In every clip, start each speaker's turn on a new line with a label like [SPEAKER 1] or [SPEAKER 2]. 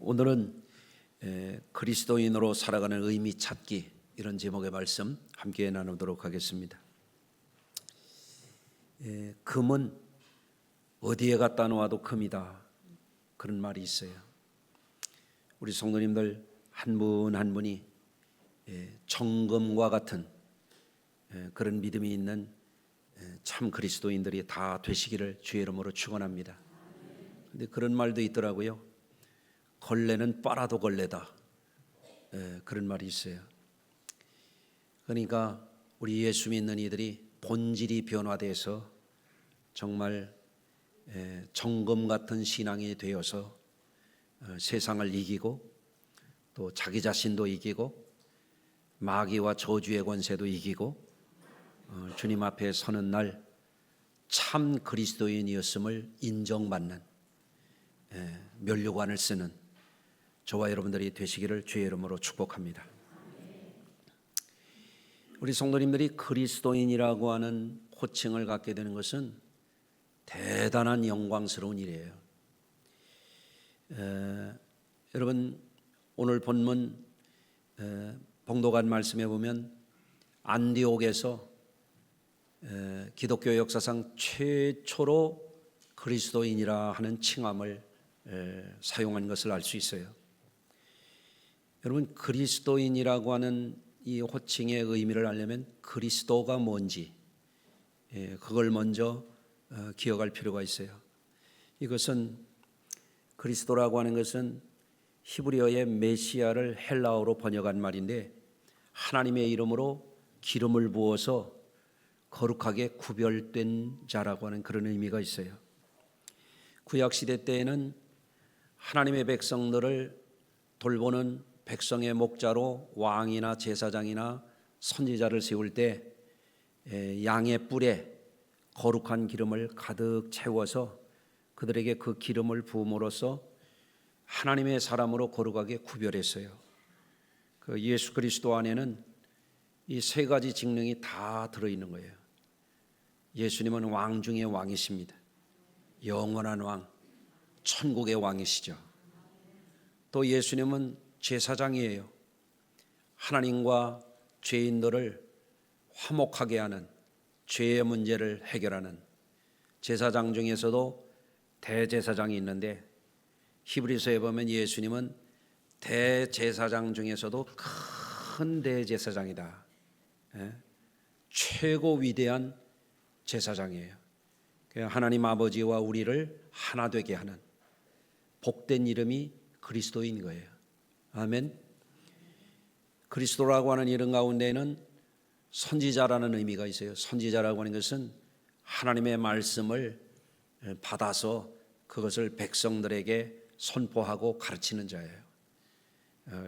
[SPEAKER 1] 오늘은 그리스도인으로 살아가는 의미 찾기, 이런 제목의 말씀 함께 나누도록 하겠습니다. 금은 어디에 갖다 놓아도 금이다, 그런 말이 있어요. 우리 성도님들 한 분 한 분이 정금과 같은 그런 믿음이 있는 참 그리스도인들이 다 되시기를 주의 이름으로 축원합니다. 근데 그런 말도 있더라고요. 걸레는 빨아도 걸레다, 그런 말이 있어요. 그러니까 우리 예수 믿는 이들이 본질이 변화돼서 정말 정금 같은 신앙이 되어서 세상을 이기고 또 자기 자신도 이기고 마귀와 저주의 권세도 이기고 주님 앞에 서는 날 참 그리스도인이었음을 인정받는 면류관을 쓰는 저와 여러분들이 되시기를 주의 이름으로 축복합니다. 우리 성도님들이 그리스도인이라고 하는 호칭을 갖게 되는 것은 대단한 영광스러운 일이에요. 여러분, 오늘 본문 봉독한 말씀에 보면 안디옥에서 기독교 역사상 최초로 그리스도인이라 하는 칭함을 사용한 것을 알 수 있어요. 여러분, 그리스도인이라고 하는 이 호칭의 의미를 알려면 그리스도가 뭔지 그걸 먼저 기억할 필요가 있어요. 이것은 그리스도라고 하는 것은 히브리어의 메시아를 헬라어로 번역한 말인데, 하나님의 이름으로 기름을 부어서 거룩하게 구별된 자라고 하는 그런 의미가 있어요. 구약시대 때에는 하나님의 백성들을 돌보는 백성의 목자로 왕이나 제사장이나 선지자를 세울 때 양의 뿔에 거룩한 기름을 가득 채워서 그들에게 그 기름을 부음으로써 하나님의 사람으로 거룩하게 구별했어요. 그 예수 그리스도 안에는 이 세 가지 직능이 다 들어있는 거예요. 예수님은 왕 중의 왕이십니다. 영원한 왕, 천국의 왕이시죠. 또 예수님은 제사장이에요. 하나님과 죄인들을 화목하게 하는, 죄의 문제를 해결하는 제사장 중에서도 대제사장이 있는데, 히브리서에 보면 예수님은 대제사장 중에서도 큰 대제사장이다. 최고 위대한 제사장이에요. 하나님 아버지와 우리를 하나 되게 하는 복된 이름이 그리스도인 거예요. 아멘. 그리스도라고 하는 이름 가운데에는 선지자라는 의미가 있어요. 선지자라고 하는 것은 하나님의 말씀을 받아서 그것을 백성들에게 선포하고 가르치는 자예요.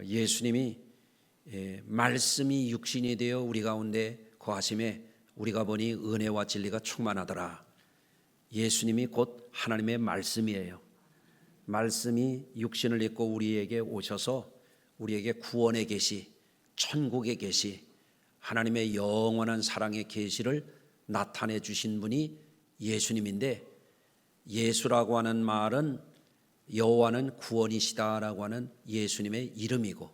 [SPEAKER 1] 예수님이 말씀이 육신이 되어 우리 가운데 거하심에 우리가 보니 은혜와 진리가 충만하더라. 예수님이 곧 하나님의 말씀이에요. 말씀이 육신을 입고 우리에게 오셔서 우리에게 구원의 계시, 천국의 계시, 하나님의 영원한 사랑의 계시를 나타내 주신 분이 예수님인데, 예수라고 하는 말은 여호와는 구원이시다라고 하는 예수님의 이름이고,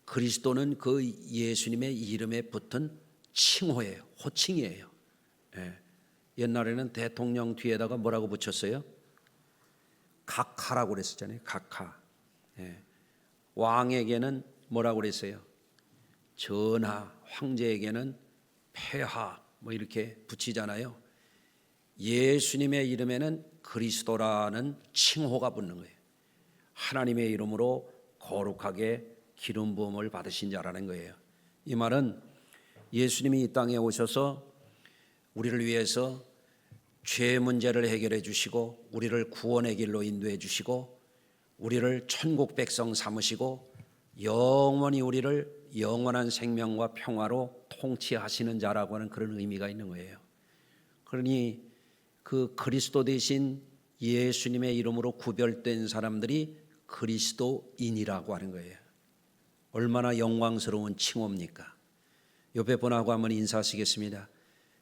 [SPEAKER 1] 그리스도는 그 예수님의 이름에 붙은 칭호예요. 호칭이에요. 옛날에는 대통령 뒤에다가 뭐라고 붙였어요? 각하라고 그랬었잖아요. 각하. 왕에게는 뭐라고 그랬어요? 전하. 황제에게는 폐하, 뭐 이렇게 붙이잖아요. 예수님의 이름에는 그리스도라는 칭호가 붙는 거예요. 하나님의 이름으로 거룩하게 기름 부음을 받으신 자라는 거예요. 이 말은 예수님이 이 땅에 오셔서 우리를 위해서 죄 문제를 해결해 주시고, 우리를 구원의 길로 인도해 주시고, 우리를 천국 백성 삼으시고, 영원히 우리를 영원한 생명과 평화로 통치하시는 자라고 하는 그런 의미가 있는 거예요. 그러니 그 그리스도 대신 예수님의 이름으로 구별된 사람들이 그리스도인이라고 하는 거예요. 얼마나 영광스러운 칭호입니까? 옆에 분하고 한번 인사하시겠습니다.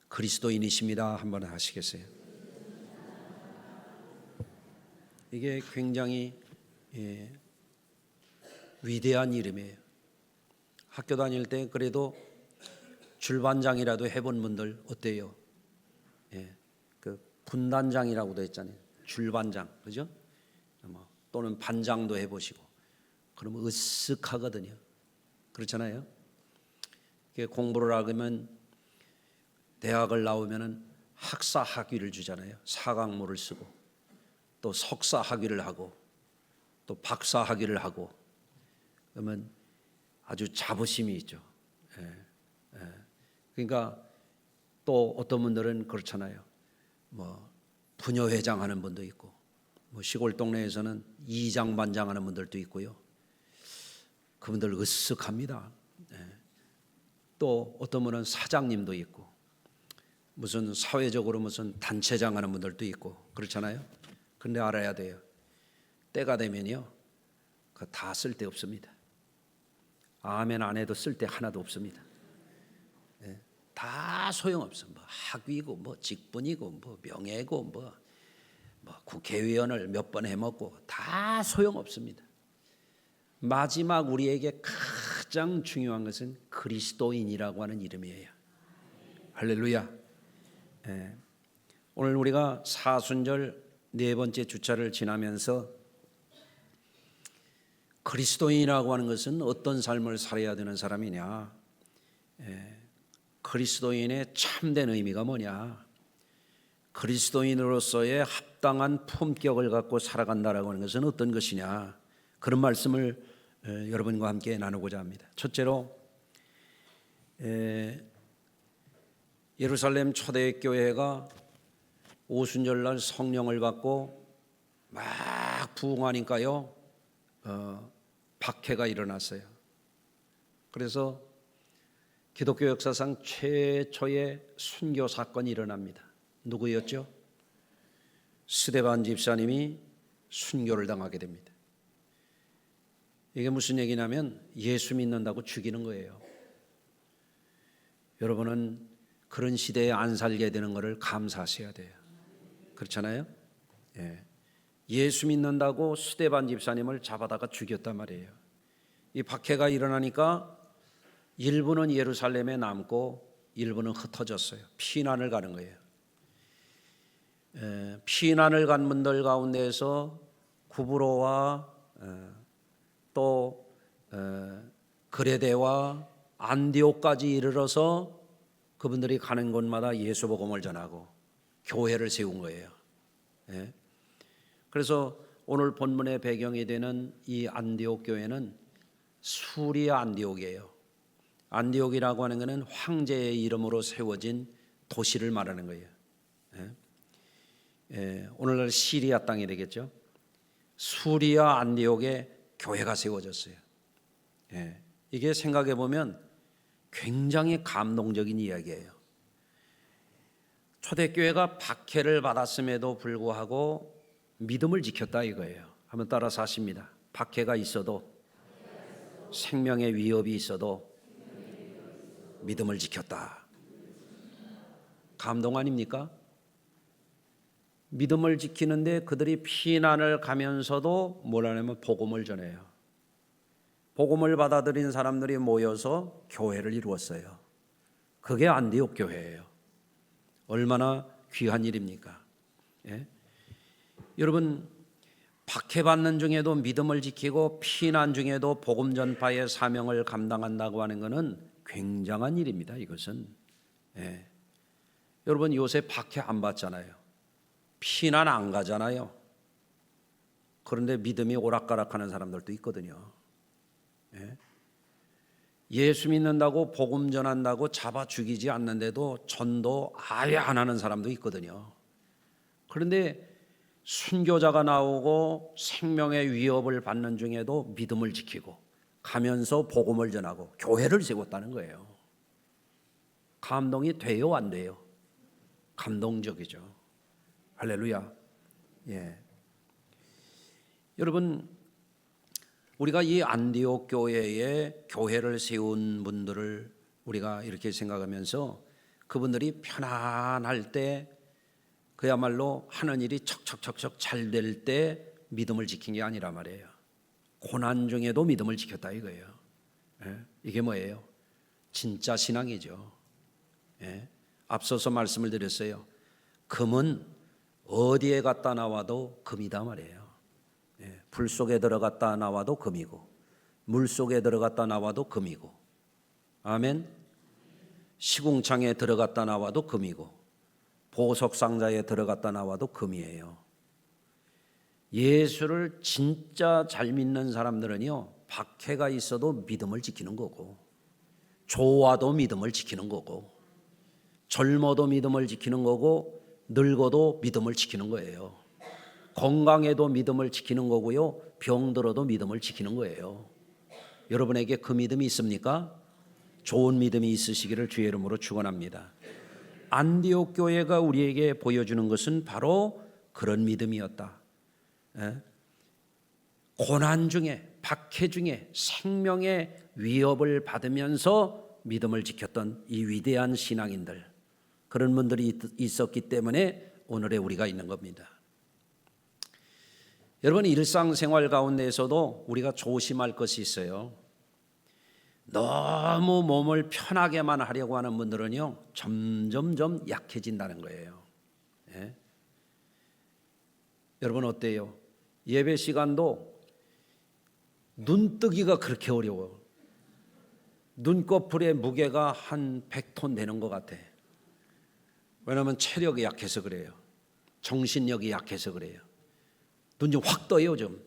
[SPEAKER 1] 그리스도인이십니다. 한번 하시겠어요? 이게 굉장히 위대한 이름이에요. 학교 다닐 때 그래도 줄반장이라도 해본 분들 어때요? 예, 그 분단장이라고도 했잖아요. 줄반장, 그죠? 또는 반장도 해보시고 그러면 으쓱하거든요. 그렇잖아요. 공부를 하면 대학을 나오면은 학사 학위를 주잖아요. 사강모를 쓰고 또 석사 학위를 하고 또 박사 학위를 하고 그러면 아주 자부심이 있죠. 그러니까 또 어떤 분들은 그렇잖아요. 부녀회장 하는 분도 있고 시골 동네에서는 이장 반장 하는 분들도 있고요. 그분들 으쓱합니다. 또 어떤 분은 사장님도 있고 무슨 사회적으로 무슨 단체장 하는 분들도 있고 그렇잖아요. 근데 알아야 돼요. 때가 되면요, 다 쓸데 없습니다. 아멘 안 해도 쓸데 하나도 없습니다. 다 소용없어. 학위고 직분이고 명예고 국회의원을 몇 번 해먹고 다 소용없습니다. 마지막 우리에게 가장 중요한 것은 그리스도인이라고 하는 이름이에요. 할렐루야. 오늘 우리가 사순절 네 번째 주차를 지나면서 그리스도인이라고 하는 것은 어떤 삶을 살아야 되는 사람이냐, 그리스도인의 참된 의미가 뭐냐, 그리스도인으로서의 합당한 품격을 갖고 살아간다라고 하는 것은 어떤 것이냐, 그런 말씀을 여러분과 함께 나누고자 합니다. 첫째로 예루살렘 초대교회가 오순절날 성령을 받고 막 부흥하니까요, 박해가 일어났어요. 그래서 기독교 역사상 최초의 순교 사건이 일어납니다. 누구였죠? 스데반 집사님이 순교를 당하게 됩니다. 이게 무슨 얘기냐면 예수 믿는다고 죽이는 거예요. 여러분은 그런 시대에 안 살게 되는 것을 감사하셔야 돼요. 그렇잖아요? 예수 믿는다고 스데반 집사님을 잡아다가 죽였단 말이에요. 이 박해가 일어나니까 일부는 예루살렘에 남고 일부는 흩어졌어요. 피난을 가는 거예요. 피난을 간 분들 가운데에서 구브로와 또 그레데와 안디옥까지 이르러서 그분들이 가는 곳마다 예수 복음을 전하고 교회를 세운 거예요. 그래서 오늘 본문의 배경이 되는 이 안디옥 교회는 수리아 안디옥이에요. 안디옥이라고 하는 것은 황제의 이름으로 세워진 도시를 말하는 거예요. 오늘날 시리아 땅이 되겠죠. 수리아 안디옥에 교회가 세워졌어요. 이게 생각해 보면 굉장히 감동적인 이야기예요. 초대교회가 박해를 받았음에도 불구하고 믿음을 지켰다 이거예요. 한번 따라서 하십니다. 박해가 있어도, 생명의 위협이 있어도 믿음을 지켰다. 감동 아닙니까? 믿음을 지키는데 그들이 피난을 가면서도 뭘 하냐면 복음을 전해요. 복음을 받아들인 사람들이 모여서 교회를 이루었어요. 그게 안디옥 교회예요. 얼마나 귀한 일입니까? 여러분, 박해받는 중에도 믿음을 지키고 피난 중에도 복음 전파의 사명을 감당한다고 하는 것은 굉장한 일입니다. 이것은 여러분 요새 박해 안 받잖아요. 피난 안 가잖아요. 그런데 믿음이 오락가락하는 사람들도 있거든요. 예수 믿는다고 복음 전한다고 잡아 죽이지 않는데도 전도 아예 안 하는 사람도 있거든요. 그런데 순교자가 나오고 생명의 위협을 받는 중에도 믿음을 지키고 가면서 복음을 전하고 교회를 세웠다는 거예요. 감동이 돼요, 안 돼요? 감동적이죠. 할렐루야. 여러분, 우리가 이 안디옥 교회에 교회를 세운 분들을 우리가 이렇게 생각하면서 그분들이 편안할 때, 그야말로 하는 일이 척척척척 잘 될 때 믿음을 지킨 게 아니라 말이에요. 고난 중에도 믿음을 지켰다 이거예요. 이게 뭐예요? 진짜 신앙이죠. 앞서서 말씀을 드렸어요. 금은 어디에 갔다 나와도 금이다 말이에요. 불 속에 들어갔다 나와도 금이고 물 속에 들어갔다 나와도 금이고, 아멘. 시궁창에 들어갔다 나와도 금이고 보석 상자에 들어갔다 나와도 금이에요. 예수를 진짜 잘 믿는 사람들은요, 박해가 있어도 믿음을 지키는 거고, 좋아도 믿음을 지키는 거고, 젊어도 믿음을 지키는 거고, 늙어도 믿음을 지키는 거예요. 건강해도 믿음을 지키는 거고요, 병들어도 믿음을 지키는 거예요. 여러분에게 그 믿음이 있습니까? 좋은 믿음이 있으시기를 주의 이름으로 축원합니다. 안디옥 교회가 우리에게 보여주는 것은 바로 그런 믿음이었다. 고난 중에, 박해 중에 생명의 위협을 받으면서 믿음을 지켰던 이 위대한 신앙인들, 그런 분들이 있었기 때문에 오늘의 우리가 있는 겁니다. 여러분, 일상생활 가운데에서도 우리가 조심할 것이 있어요. 너무 몸을 편하게만 하려고 하는 분들은요, 점점점 약해진다는 거예요. 여러분 어때요? 예배 시간도 눈뜨기가 그렇게 어려워. 눈꺼풀의 무게가 한 100톤 되는 것 같아. 왜냐하면 체력이 약해서 그래요. 정신력이 약해서 그래요. 눈 좀 확 떠요 좀.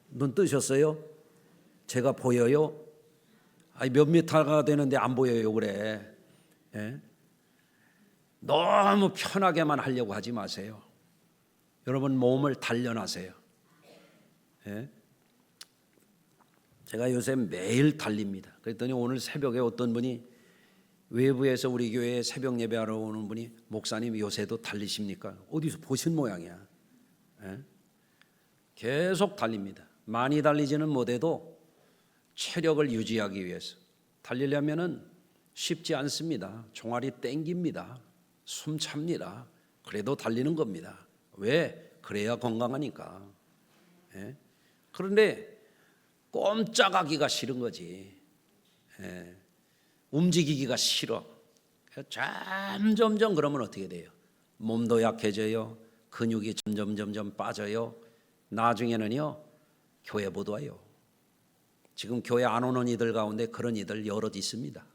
[SPEAKER 1] 눈 뜨셨어요? 제가 보여요? 몇 미터가 되는데 안 보여요 그래. 너무 편하게만 하려고 하지 마세요. 여러분 몸을 단련하세요. 제가 요새 매일 달립니다. 그랬더니 오늘 새벽에 어떤 분이, 외부에서 우리 교회에 새벽 예배하러 오는 분이, 목사님 요새도 달리십니까? 어디서 보신 모양이야. 계속 달립니다. 많이 달리지는 못해도 체력을 유지하기 위해서. 달리려면은 쉽지 않습니다. 종아리 땡깁니다. 숨 찹니다. 그래도 달리는 겁니다. 왜? 그래야 건강하니까. 그런데 꼼짝하기가 싫은 거지. 움직이기가 싫어. 점점점 그러면 어떻게 돼요? 몸도 약해져요. 근육이 점점 빠져요. 나중에는요, 교회 못 와요. 지금 교회 안 오는 이들 가운데 그런 이들 여럿 있습니다.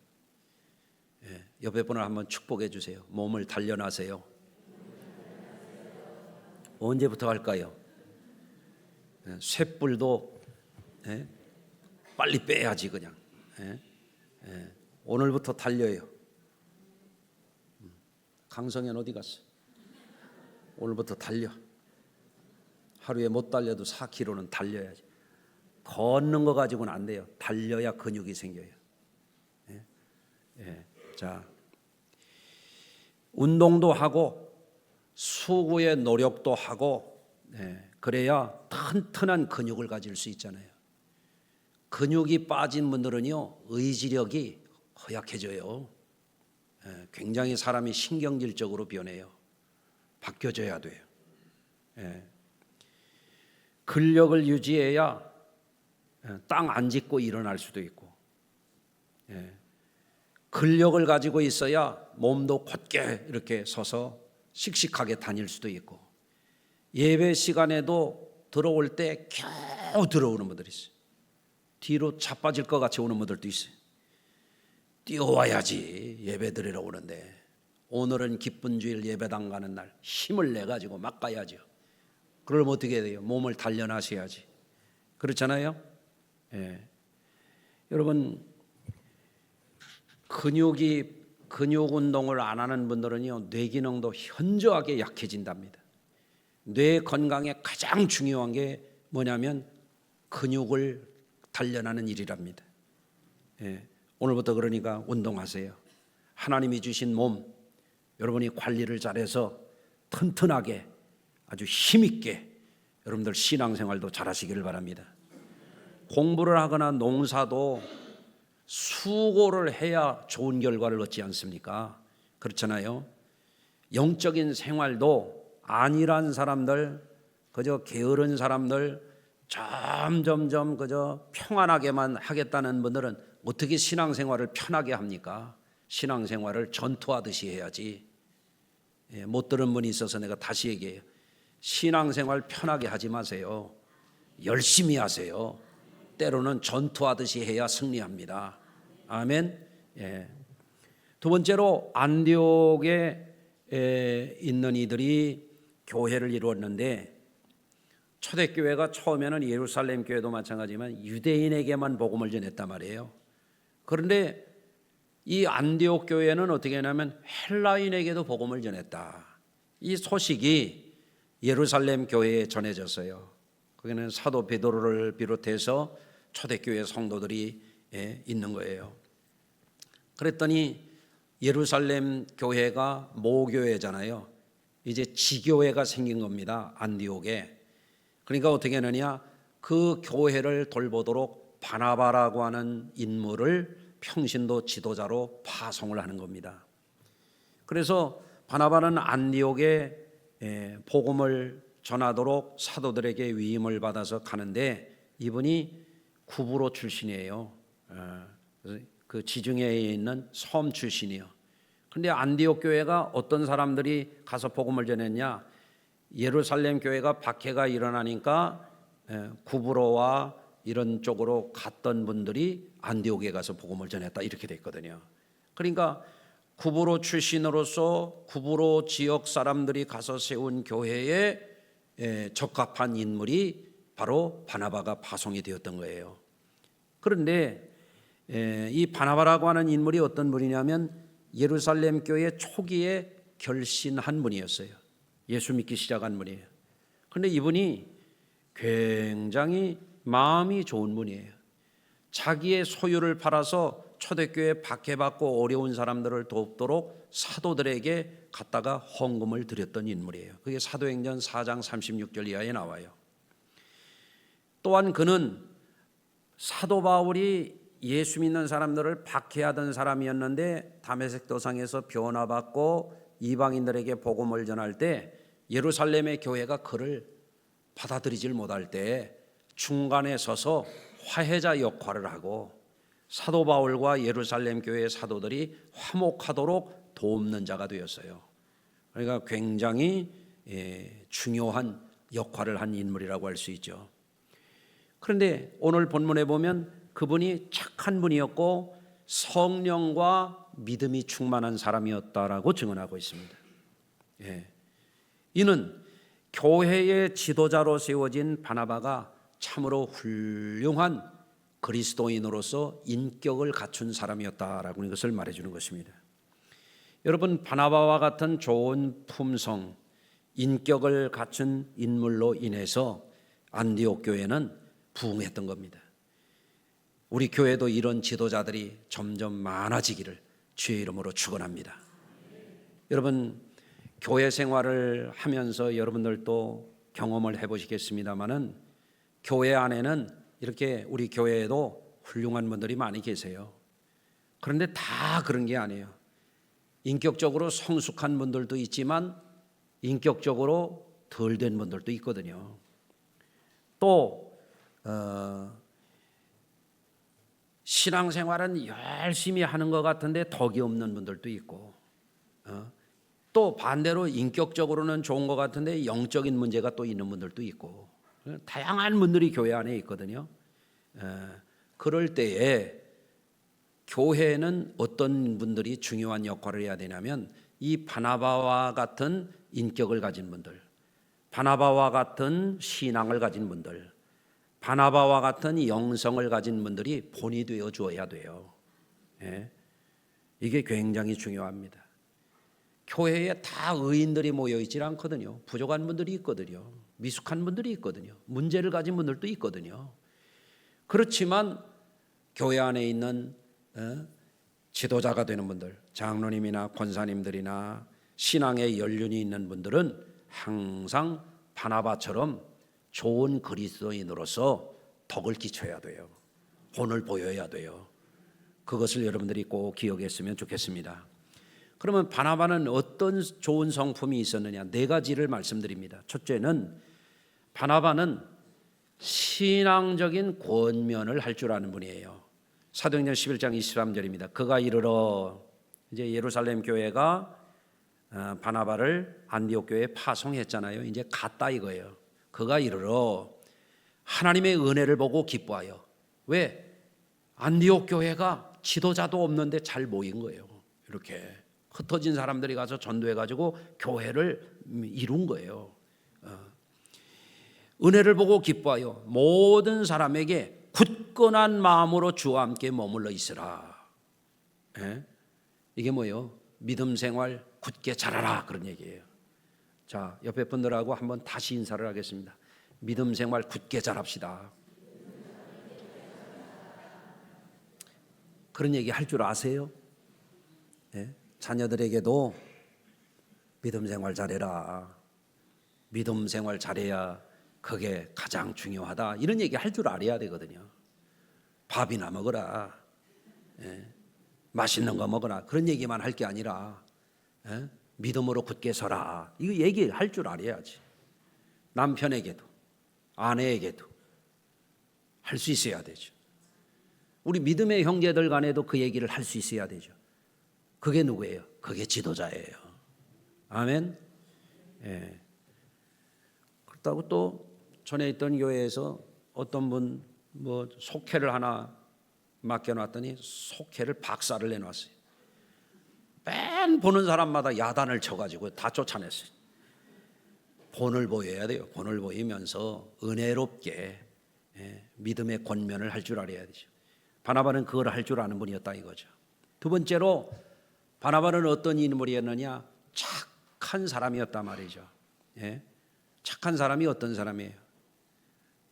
[SPEAKER 1] 옆에 분을 한번 축복해 주세요. 몸을 단련하세요. 언제부터 할까요? 쇳불도 빨리 빼야지 그냥. 오늘부터 달려요. 강성현 어디 갔어? 오늘부터 달려. 하루에 못 달려도 4km는 달려야지. 걷는 거 가지고는 안 돼요. 달려야 근육이 생겨요. 자, 운동도 하고 수구의 노력도 하고, 그래야 튼튼한 근육을 가질 수 있잖아요. 근육이 빠진 분들은요, 의지력이 허약해져요. 굉장히 사람이 신경질적으로 변해요. 바뀌어져야 돼요. 근력을 유지해야 땅 안 짚고 일어날 수도 있고, 근력을 가지고 있어야 몸도 곧게 이렇게 서서 씩씩하게 다닐 수도 있고, 예배 시간에도 들어올 때 겨우 들어오는 분들이 있어요. 뒤로 자빠질 것 같이 오는 분들도 있어요. 뛰어와야지 예배 드리러 오는데, 오늘은 기쁜 주일 예배당 가는 날 힘을 내가지고 막 가야죠. 그러면 어떻게 돼요? 몸을 단련하셔야지. 그렇잖아요? 여러분, 근육 운동을 안 하는 분들은요, 뇌 기능도 현저하게 약해진답니다. 뇌 건강에 가장 중요한 게 뭐냐면 근육을 단련하는 일이랍니다. 오늘부터 그러니까 운동하세요. 하나님이 주신 몸, 여러분이 관리를 잘해서 튼튼하게 아주 힘있게 여러분들 신앙생활도 잘하시기를 바랍니다. 공부를 하거나 농사도 수고를 해야 좋은 결과를 얻지 않습니까? 그렇잖아요. 영적인 생활도 안일한 사람들, 그저 게으른 사람들, 점점점 그저 평안하게만 하겠다는 분들은 어떻게 신앙생활을 편하게 합니까? 신앙생활을 전투하듯이 해야지. 못 들은 분이 있어서 내가 다시 얘기해요. 신앙생활 편하게 하지 마세요. 열심히 하세요. 때로는 전투하듯이 해야 승리합니다. 아멘. 두 번째로 안디옥에 있는 이들이 교회를 이루었는데, 초대교회가 처음에는 예루살렘 교회도 마찬가지지만 유대인에게만 복음을 전했단 말이에요. 그런데 이 안디옥 교회는 어떻게 하냐면 헬라인에게도 복음을 전했다. 이 소식이 예루살렘 교회에 전해졌어요. 거기는 사도 베드로를 비롯해서 초대교회 성도들이 있는 거예요. 그랬더니 예루살렘 교회가 모교회잖아요. 이제 지교회가 생긴 겁니다. 안디옥에. 그러니까 어떻게 하느냐, 그 교회를 돌보도록 바나바라고 하는 인물을 평신도 지도자로 파송을 하는 겁니다. 그래서 바나바는 안디옥에 복음을 전하도록 사도들에게 위임을 받아서 가는데, 이분이 구브로 출신이에요. 그 지중해에 있는 섬 출신이요. 그런데 안디옥 교회가 어떤 사람들이 가서 복음을 전했냐, 예루살렘 교회가 박해가 일어나니까 구브로와 이런 쪽으로 갔던 분들이 안디옥에 가서 복음을 전했다, 이렇게 됐거든요. 그러니까 구브로 출신으로서 구브로 지역 사람들이 가서 세운 교회에 적합한 인물이 바로 바나바가 파송이 되었던 거예요. 그런데 이 바나바라고 하는 인물이 어떤 분이냐면 예루살렘 교회 초기에 결신한 분이었어요. 예수 믿기 시작한 분이에요. 그런데 이분이 굉장히 마음이 좋은 분이에요. 자기의 소유를 팔아서 초대교회 박해받고 어려운 사람들을 돕도록 사도들에게 갖다가 헌금을 드렸던 인물이에요. 그게 사도행전 4장 36절 이하에 나와요. 또한 그는 사도 바울이 예수 믿는 사람들을 박해하던 사람이었는데 다메섹 도상에서 변화받고 이방인들에게 복음을 전할 때 예루살렘의 교회가 그를 받아들이질 못할 때 중간에 서서 화해자 역할을 하고 사도 바울과 예루살렘 교회의 사도들이 화목하도록 돕는 자가 되었어요. 그러니까 굉장히 중요한 역할을 한 인물이라고 할 수 있죠. 그런데 오늘 본문에 보면 그분이 착한 분이었고 성령과 믿음이 충만한 사람이었다라고 증언하고 있습니다. 이는 교회의 지도자로 세워진 바나바가 참으로 훌륭한 그리스도인으로서 인격을 갖춘 사람이었다라고 이것을 말해주는 것입니다. 여러분, 바나바와 같은 좋은 품성, 인격을 갖춘 인물로 인해서 안디옥 교회는 부흥했던 겁니다. 우리 교회도 이런 지도자들이 점점 많아지기를 주의 이름으로 축원합니다. 여러분, 교회 생활을 하면서 여러분들도 경험을 해보시겠습니다마는 교회 안에는 이렇게 우리 교회에도 훌륭한 분들이 많이 계세요. 그런데 다 그런 게 아니에요. 인격적으로 성숙한 분들도 있지만 인격적으로 덜 된 분들도 있거든요. 또 신앙생활은 열심히 하는 것 같은데 덕이 없는 분들도 있고, 또 반대로 인격적으로는 좋은 것 같은데 영적인 문제가 또 있는 분들도 있고, 다양한 분들이 교회 안에 있거든요. 그럴 때에 교회는 어떤 분들이 중요한 역할을 해야 되냐면 이 바나바와 같은 인격을 가진 분들, 바나바와 같은 신앙을 가진 분들, 바나바와 같은 영성을 가진 분들이 본이 되어 주어야 돼요. 이게 굉장히 중요합니다. 교회에 다 의인들이 모여 있지 않거든요. 부족한 분들이 있거든요. 미숙한 분들이 있거든요. 문제를 가진 분들도 있거든요. 그렇지만 교회 안에 있는 지도자가 되는 분들, 장로님이나 권사님들이나 신앙의 연륜이 있는 분들은 항상 바나바처럼 좋은 그리스도인으로서 덕을 끼쳐야 돼요. 본을 보여야 돼요. 그것을 여러분들이 꼭 기억했으면 좋겠습니다. 그러면 바나바는 어떤 좋은 성품이 있었느냐? 네 가지를 말씀드립니다. 첫째는 바나바는 신앙적인 권면을 할 줄 아는 분이에요. 사도행전 11장 23절입니다. 그가 이르러 이제 예루살렘 교회가 바나바를 안디옥 교회에 파송했잖아요. 이제 갔다 이거예요. 그가 이르러 하나님의 은혜를 보고 기뻐하여. 왜? 안디옥 교회가 지도자도 없는데 잘 모인 거예요. 이렇게 흩어진 사람들이 가서 전도해가지고 교회를 이룬 거예요. 은혜를 보고 기뻐하여 모든 사람에게 굳건한 마음으로 주와 함께 머물러 있으라. 이게 뭐예요? 믿음 생활 굳게 자라라, 그런 얘기예요. 자, 옆에 분들하고 한번 다시 인사를 하겠습니다. 믿음 생활 굳게 자랍시다. 그런 얘기 할 줄 아세요? 자녀들에게도 믿음 생활 잘해라. 믿음 생활 잘해야 그게 가장 중요하다. 이런 얘기 할 줄 알아야 되거든요. 밥이나 먹어라. 맛있는 거 먹어라. 그런 얘기만 할 게 아니라 믿음으로 굳게 서라. 이거 얘기할 줄 알아야지. 남편에게도 아내에게도 할 수 있어야 되죠. 우리 믿음의 형제들 간에도 그 얘기를 할 수 있어야 되죠. 그게 누구예요? 그게 지도자예요. 아멘. 그렇다고 또 전에 있던 교회에서 어떤 분 뭐 속회를 하나 맡겨놨더니 속회를 박살을 내놨어요. 맨 보는 사람마다 야단을 쳐가지고 다 쫓아냈어요. 본을 보여야 돼요. 본을 보이면서 은혜롭게 믿음의 권면을 할 줄 알아야 되죠. 바나바는 그걸 할 줄 아는 분이었다 이거죠. 두 번째로 바나바는 어떤 인물이었느냐? 착한 사람이었단 말이죠. 착한 사람이 어떤 사람이에요?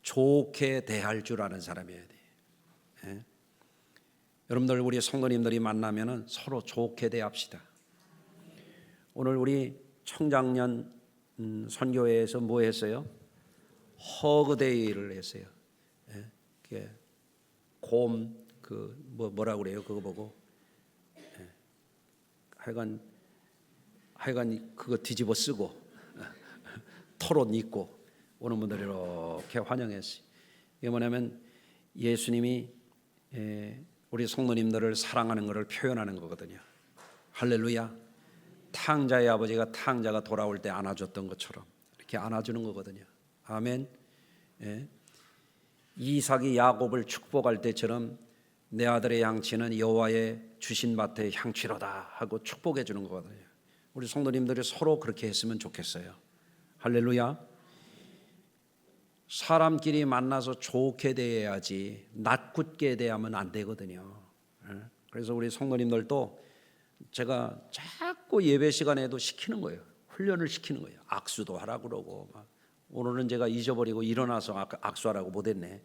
[SPEAKER 1] 좋게 대할 줄 아는 사람이어야 돼요. 여러분들 우리 성도님들이 만나면은 서로 좋게 대합시다. 오늘 우리 청장년 선교회에서 뭐 했어요? 허그데이를 했어요. 곰 뭐라 그래요? 그거 보고 하여간 그거 뒤집어 쓰고 토론 입고 오는 분들 이렇게 환영했어요. 이게 뭐냐면 예수님이 우리 성도님들을 사랑하는 것을 표현하는 거거든요. 할렐루야. 탕자의 아버지가 탕자가 돌아올 때 안아줬던 것처럼 이렇게 안아주는 거거든요. 아멘. 이삭이 야곱을 축복할 때처럼 내 아들의 양치는 여호와의 주신 밭의 향취로다 하고 축복해 주는 거거든요. 우리 성도님들이 서로 그렇게 했으면 좋겠어요. 할렐루야. 사람끼리 만나서 좋게 대해야지 낯굳게 대하면 안 되거든요. 그래서 우리 성도님들도 제가 자꾸 예배 시간에도 시키는 거예요. 훈련을 시키는 거예요. 악수도 하라고 그러고 오늘은 제가 잊어버리고 일어나서 악수하라고 못했네.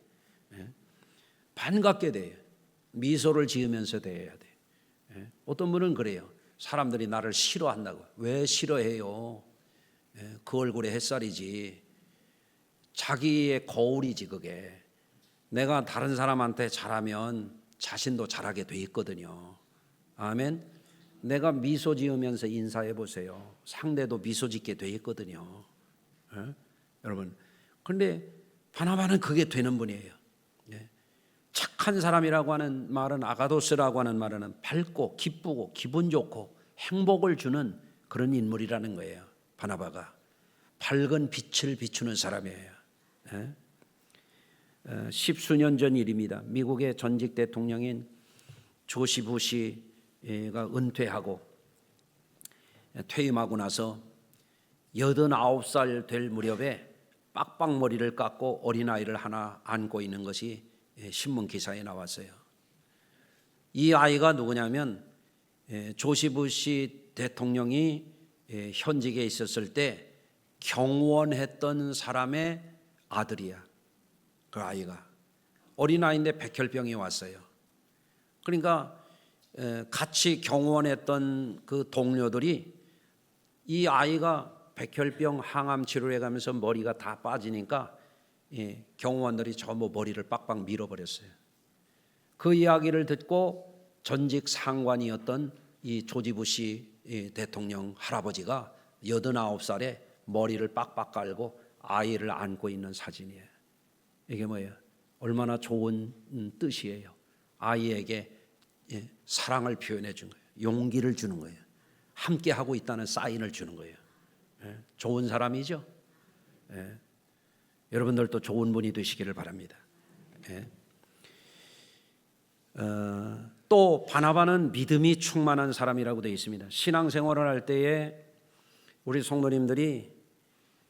[SPEAKER 1] 반갑게 대해요. 미소를 지으면서 대해야 돼. 어떤 분은 그래요. 사람들이 나를 싫어한다고. 왜 싫어해요? 그 얼굴에 햇살이지. 자기의 거울이지 그게. 내가 다른 사람한테 잘하면 자신도 잘하게 돼 있거든요. 아멘. 내가 미소 지으면서 인사해 보세요. 상대도 미소 짓게 돼 있거든요. 여러분. 그런데 바나바는 그게 되는 분이에요. 착한 사람이라고 하는 말은 아가도스라고 하는 말은 밝고 기쁘고 기분 좋고 행복을 주는 그런 인물이라는 거예요. 바나바가 밝은 빛을 비추는 사람이에요. 십수년 전 일입니다. 미국의 전직 대통령인 조시 부시가 은퇴하고 퇴임하고 나서 89살 될 무렵에 빡빡머리를 깎고 어린아이를 하나 안고 있는 것이 신문 기사에 나왔어요. 이 아이가 누구냐면 조시 부시 대통령이 현직에 있었을 때 경원했던 사람의 아들이야. 그 아이가 어린아이인데 백혈병이 왔어요. 그러니까 같이 경원했던 그 동료들이 이 아이가 백혈병 항암 치료를 해가면서 머리가 다 빠지니까 경호원들이 전부 머리를 빡빡 밀어버렸어요. 그 이야기를 듣고 전직 상관이었던 이 조지 부시 대통령 할아버지가 89살에 머리를 빡빡 깔고 아이를 안고 있는 사진이에요. 이게 뭐예요? 얼마나 좋은 뜻이에요. 아이에게 사랑을 표현해 준 거예요. 용기를 주는 거예요. 함께 하고 있다는 사인을 주는 거예요. 좋은 사람이죠. 여러분들도 좋은 분이 되시기를 바랍니다. 또 바나바는 믿음이 충만한 사람이라고 되어 있습니다. 신앙생활을 할 때에 우리 성도님들이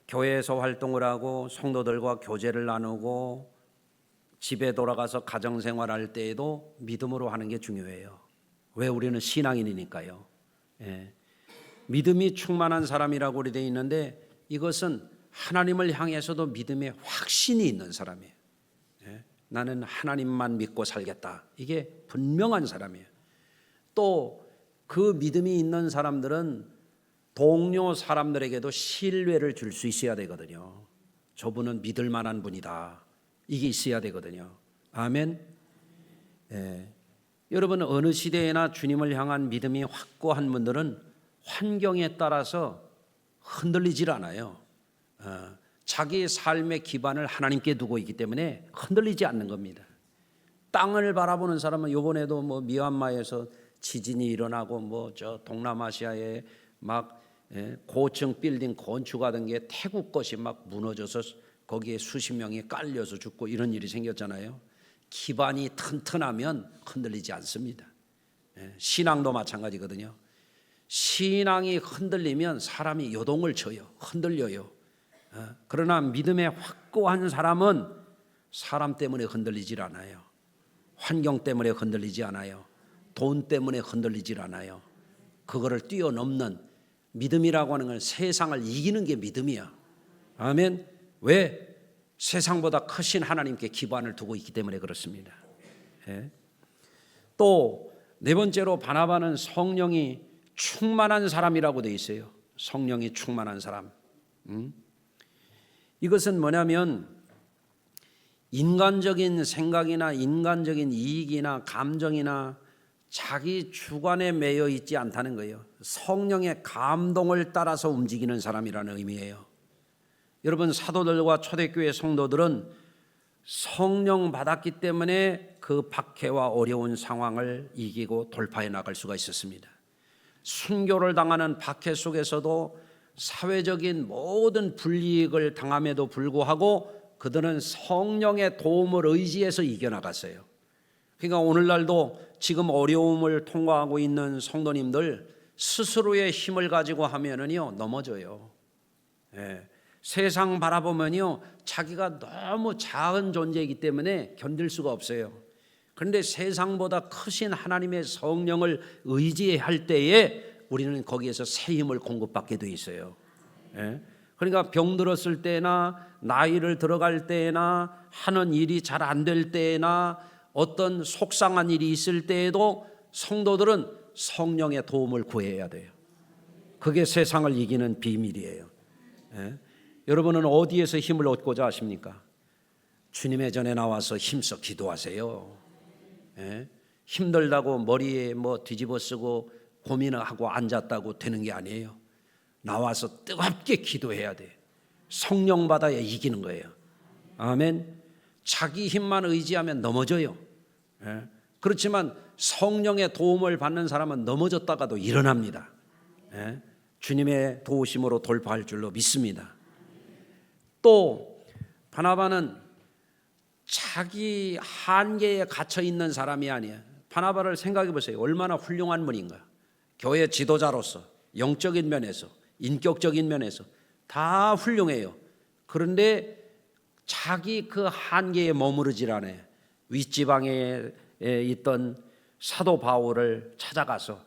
[SPEAKER 1] 교회에서 활동을 하고 성도들과 교제를 나누고 집에 돌아가서 가정생활할 때에도 믿음으로 하는 게 중요해요. 왜? 우리는 신앙인이니까요. 믿음이 충만한 사람이라고 우리 되어 있는데 이것은 하나님을 향해서도 믿음의 확신이 있는 사람이에요. 나는 하나님만 믿고 살겠다. 이게 분명한 사람이에요. 또 그 믿음이 있는 사람들은 동료 사람들에게도 신뢰를 줄 수 있어야 되거든요. 저분은 믿을 만한 분이다. 이게 있어야 되거든요. 아멘. 여러분 어느 시대에나 주님을 향한 믿음이 확고한 분들은 환경에 따라서 흔들리질 않아요. 자기의 삶의 기반을 하나님께 두고 있기 때문에 흔들리지 않는 겁니다. 땅을 바라보는 사람은 이번에도 뭐 미얀마에서 지진이 일어나고 저 동남아시아에 막 고층 빌딩 건축하던 게 태국 것이 막 무너져서 거기에 수십 명이 깔려서 죽고 이런 일이 생겼잖아요. 기반이 튼튼하면 흔들리지 않습니다. 신앙도 마찬가지거든요. 신앙이 흔들리면 사람이 요동을 쳐요. 흔들려요. 그러나 믿음에 확고한 사람은 사람 때문에 흔들리질 않아요. 환경 때문에 흔들리지 않아요. 돈 때문에 흔들리질 않아요. 그거를 뛰어넘는 믿음이라고 하는 건 세상을 이기는 게 믿음이야. 아멘. 왜? 세상보다 크신 하나님께 기반을 두고 있기 때문에 그렇습니다. 또 네 번째로 바나바는 성령이 충만한 사람이라고 되어 있어요. 성령이 충만한 사람. 이것은 뭐냐면 인간적인 생각이나 인간적인 이익이나 감정이나 자기 주관에 매여 있지 않다는 거예요. 성령의 감동을 따라서 움직이는 사람이라는 의미예요. 여러분 사도들과 초대교회 성도들은 성령 받았기 때문에 그 박해와 어려운 상황을 이기고 돌파해 나갈 수가 있었습니다. 순교를 당하는 박해 속에서도 사회적인 모든 불이익을 당함에도 불구하고 그들은 성령의 도움을 의지해서 이겨나갔어요. 그러니까 오늘날도 지금 어려움을 통과하고 있는 성도님들 스스로의 힘을 가지고 하면은요 넘어져요. 세상 바라보면요 자기가 너무 작은 존재이기 때문에 견딜 수가 없어요. 그런데 세상보다 크신 하나님의 성령을 의지할 때에 우리는 거기에서 새 힘을 공급받게 돼 있어요. 그러니까 병들었을 때나 나이를 들어갈 때나 하는 일이 잘 안 될 때나 어떤 속상한 일이 있을 때에도 성도들은 성령의 도움을 구해야 돼요. 그게 세상을 이기는 비밀이에요. 여러분은 어디에서 힘을 얻고자 하십니까? 주님의 전에 나와서 힘써 기도하세요. 힘들다고 머리에 뒤집어 쓰고 고민하고 앉았다고 되는 게 아니에요. 나와서 뜨겁게 기도해야 돼. 성령 받아야 이기는 거예요. 아멘. 자기 힘만 의지하면 넘어져요. 그렇지만 성령의 도움을 받는 사람은 넘어졌다가도 일어납니다. 주님의 도우심으로 돌파할 줄로 믿습니다. 또 바나바는 자기 한계에 갇혀 있는 사람이 아니에요. 바나바를 생각해 보세요. 얼마나 훌륭한 분인가. 교회 지도자로서 영적인 면에서 인격적인 면에서 다 훌륭해요. 그런데 자기 그 한계에 머무르질 않아요. 윗지방에 있던 사도 바울을 찾아가서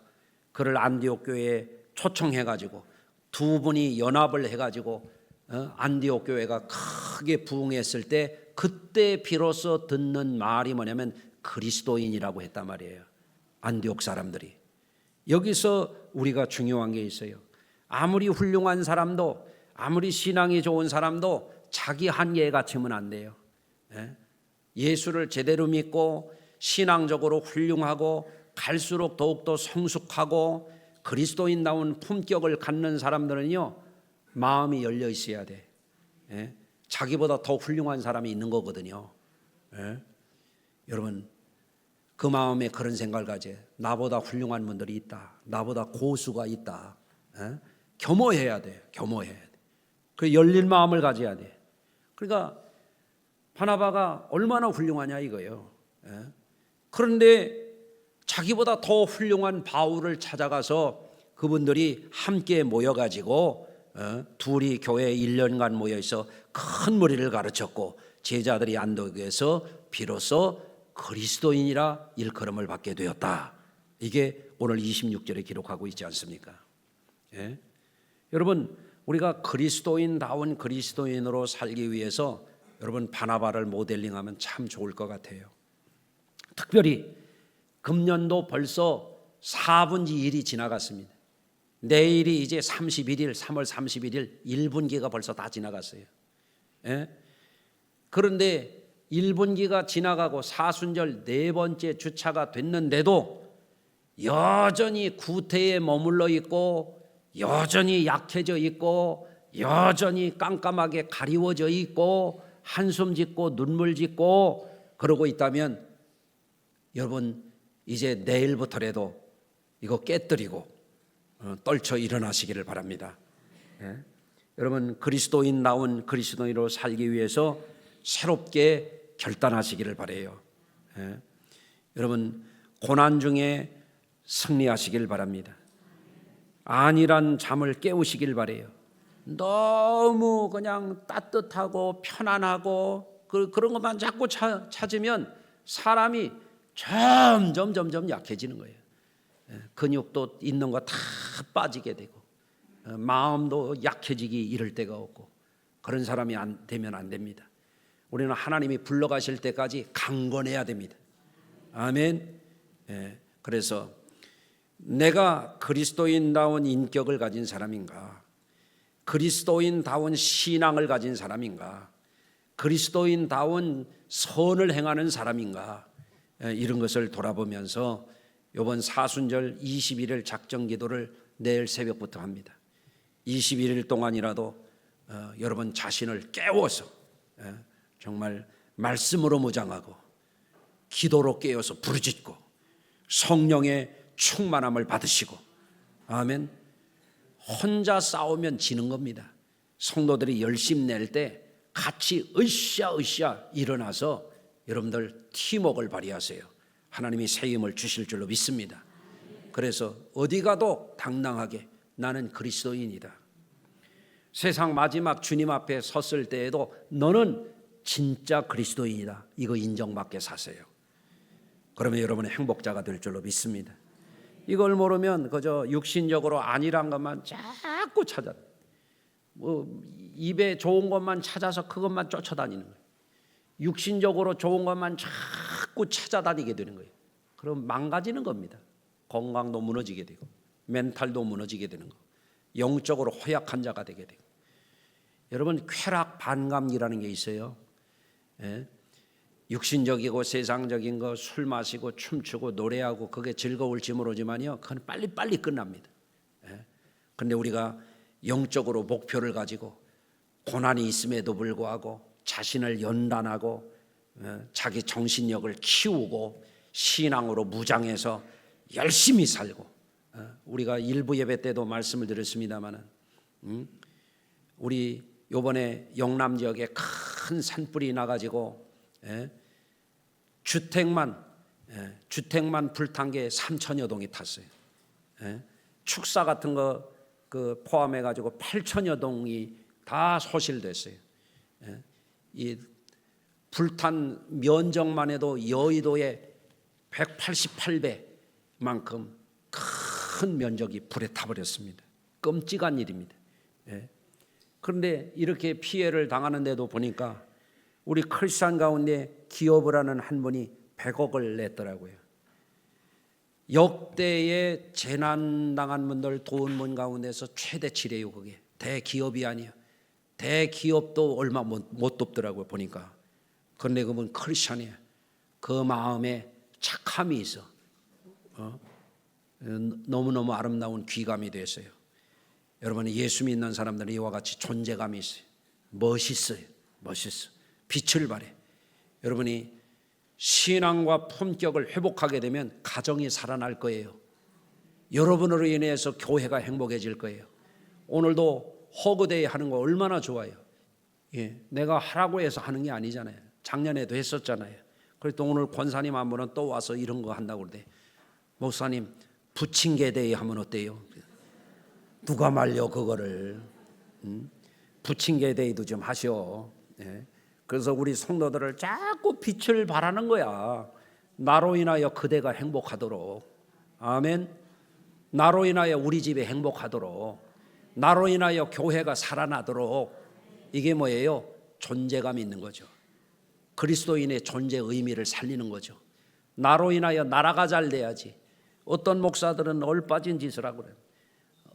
[SPEAKER 1] 그를 안디옥 교회에 초청해가지고 두 분이 연합을 해가지고 안디옥 교회가 크게 부흥했을 때 그때 비로소 듣는 말이 뭐냐면 그리스도인이라고 했단 말이에요. 안디옥 사람들이. 여기서 우리가 중요한 게 있어요. 아무리 훌륭한 사람도 아무리 신앙이 좋은 사람도 자기 한계에 갇히면 안 돼요. 예수를 제대로 믿고 신앙적으로 훌륭하고 갈수록 더욱더 성숙하고 그리스도인다운 품격을 갖는 사람들은요 마음이 열려 있어야 돼. 자기보다 더 훌륭한 사람이 있는 거거든요. 예? 여러분 그 마음에 그런 생각을 가져요. 나보다 훌륭한 분들이 있다. 나보다 고수가 있다. 예? 겸허해야 돼요. 겸허해야 돼. 그 열린 마음을 가져야 돼. 그러니까 바나바가 얼마나 훌륭하냐 이거예요. 예? 그런데 자기보다 더 훌륭한 바울을 찾아가서 그분들이 함께 모여가지고 둘이 교회에 1년간 모여서 큰 무리를 가르쳤고 제자들이 안독에서 비로소 그리스도인이라 일컬음을 받게 되었다. 이게 오늘 26절에 기록하고 있지 않습니까? 예? 여러분 우리가 그리스도인다운 그리스도인으로 살기 위해서 여러분 바나바를 모델링하면 참 좋을 것 같아요. 특별히 금년도 벌써 4분기 1이 지나갔습니다. 내일이 이제 31일 3월 31일 1분기가 벌써 다 지나갔어요. 예? 그런데 1분기가 지나가고 사순절 4번째 주차가 됐는데도 여전히 구태에 머물러 있고 여전히 약해져 있고 여전히 깜깜하게 가리워져 있고 한숨 짓고 눈물 짓고 그러고 있다면 여러분 이제 내일부터라도 이거 깨뜨리고 떨쳐 일어나시기를 바랍니다. 예? 여러분 그리스도인다운 그리스도인으로 살기 위해서 새롭게 결단하시기를 바라요. 예? 여러분 고난 중에 승리하시길 바랍니다. 안일한 잠을 깨우시길 바라요. 너무 그냥 따뜻하고 편안하고 그런 것만 자꾸 찾으면 사람이 점점 약해지는 거예요. 근육도 있는 거 다 빠지게 되고 마음도 약해지기 이를 데가 없고 그런 사람이 되면 안 됩니다. 우리는 하나님이 불러가실 때까지 강건해야 됩니다. 아멘. 그래서 내가 그리스도인다운 인격을 가진 사람인가, 그리스도인다운 신앙을 가진 사람인가, 그리스도인다운 선을 행하는 사람인가, 이런 것을 돌아보면서 이번 사순절 21일 작정 기도를 내일 새벽부터 합니다. 21일 동안이라도 여러분 자신을 깨워서 정말 말씀으로 무장하고 기도로 깨어서 부르짖고 성령의 충만함을 받으시고 아멘. 혼자 싸우면 지는 겁니다. 성도들이 열심 낼 때 같이 으쌰 일어나서 여러분들 팀워크를 발휘하세요. 하나님이 새 힘을 주실 줄로 믿습니다. 그래서 어디 가도 당당하게 나는 그리스도인이다. 세상 마지막 주님 앞에 섰을 때에도 너는 진짜 그리스도인이다. 이거 인정받게 사세요. 그러면 여러분은 행복자가 될 줄로 믿습니다. 이걸 모르면 그저 육신적으로 안일한 것만 자꾸 찾아, 입에 좋은 것만 찾아서 그것만 쫓아다니는 거예요. 육신적으로 좋은 것만 자꾸 찾아다니게 되는 거예요. 그럼 망가지는 겁니다. 건강도 무너지게 되고 멘탈도 무너지게 되는 거, 영적으로 허약한 자가 되게 되고. 여러분 쾌락 반감이라는 게 있어요. 육신적이고 세상적인 거 술 마시고 춤추고 노래하고 그게 즐거울지 모르지만요, 그건 빨리빨리 끝납니다. 그런데 우리가 영적으로 목표를 가지고 고난이 있음에도 불구하고 자신을 연단하고 자기 정신력을 키우고 신앙으로 무장해서 열심히 살고, 우리가 일부 예배 때도 말씀을 드렸습니다마는 우리 요번에 영남 지역에 큰 산불이 나가지고 주택만 불탄 게 3천여 동이 탔어요. 축사 같은 거 그 포함해 가지고 8천여 동이 다 소실됐어요. 이 불탄 면적만 해도 여의도의 188배만큼 큰 면적이 불에 타버렸습니다. 끔찍한 일입니다. 그런데 이렇게 피해를 당하는데도 보니까 우리 크리스찬 가운데 기업을 하는 한 분이 100억을 냈더라고요. 역대의 재난당한 분들 도운 분 가운데서 최대치래요. 그게 대기업이 아니에요. 대기업도 얼마 못 돕더라고요 보니까. 그런데 그분 크리스찬이에요. 그 마음에 착함이 있어. 너무너무 아름다운 귀감이 됐어요. 여러분 예수 믿는 사람들은 이와 같이 존재감이 있어요. 멋있어요. 멋있어. 빛을 발해. 여러분이 신앙과 품격을 회복하게 되면 가정이 살아날 거예요. 여러분으로 인해서 교회가 행복해질 거예요. 오늘도 허그데이 하는 거 얼마나 좋아요. 예, 내가 하라고 해서 하는 게 아니잖아요. 작년에도 했었잖아요. 그래서 또 오늘 권사님 한 분은 또 와서 이런 거 한다고 그러대. 목사님 부침개데이 하면 어때요? 누가 말려 그거를. 부침개데이도 좀 하셔. 예. 그래서 우리 성도들을 자꾸 빛을 발하는 거야. 나로 인하여 그대가 행복하도록. 아멘. 나로 인하여 우리 집이 행복하도록. 나로 인하여 교회가 살아나도록. 이게 뭐예요? 존재감이 있는 거죠. 그리스도인의 존재 의미를 살리는 거죠. 나로 인하여 나라가 잘 돼야지. 어떤 목사들은 얼빠진 짓을 하고 그래요.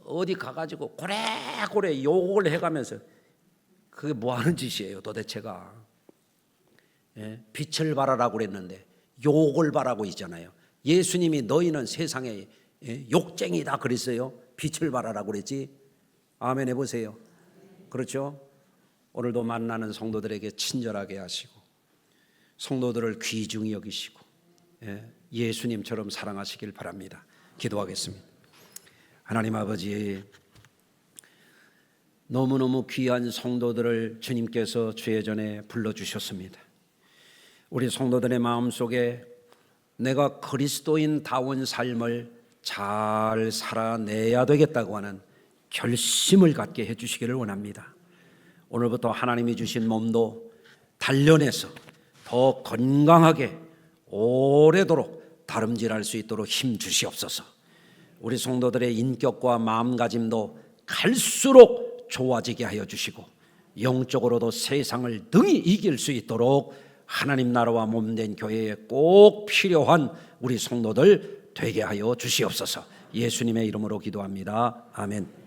[SPEAKER 1] 어디 가가지고 고래고래 욕을 해가면서 그게 뭐 하는 짓이에요 도대체가. 예? 빛을 발하라고 그랬는데 욕을 발하고 있잖아요. 예수님이 너희는 세상에 욕쟁이다 그랬어요. 빛을 발하라고 그랬지. 아멘 해보세요. 그렇죠? 오늘도 만나는 성도들에게 친절하게 하시고 성도들을 귀중히 여기시고 예수님처럼 사랑하시길 바랍니다. 기도하겠습니다. 하나님 아버지, 너무너무 귀한 성도들을 주님께서 주의 전에 불러주셨습니다. 우리 성도들의 마음속에 내가 그리스도인다운 삶을 잘 살아내야 되겠다고 하는 결심을 갖게 해주시기를 원합니다. 오늘부터 하나님이 주신 몸도 단련해서 더 건강하게 오래도록 다름질할 수 있도록 힘 주시옵소서. 우리 성도들의 인격과 마음가짐도 갈수록 좋아지게 하여 주시고 영적으로도 세상을 능히 이길 수 있도록 하나님 나라와 몸된 교회에 꼭 필요한 우리 성도들 되게 하여 주시옵소서. 예수님의 이름으로 기도합니다. 아멘.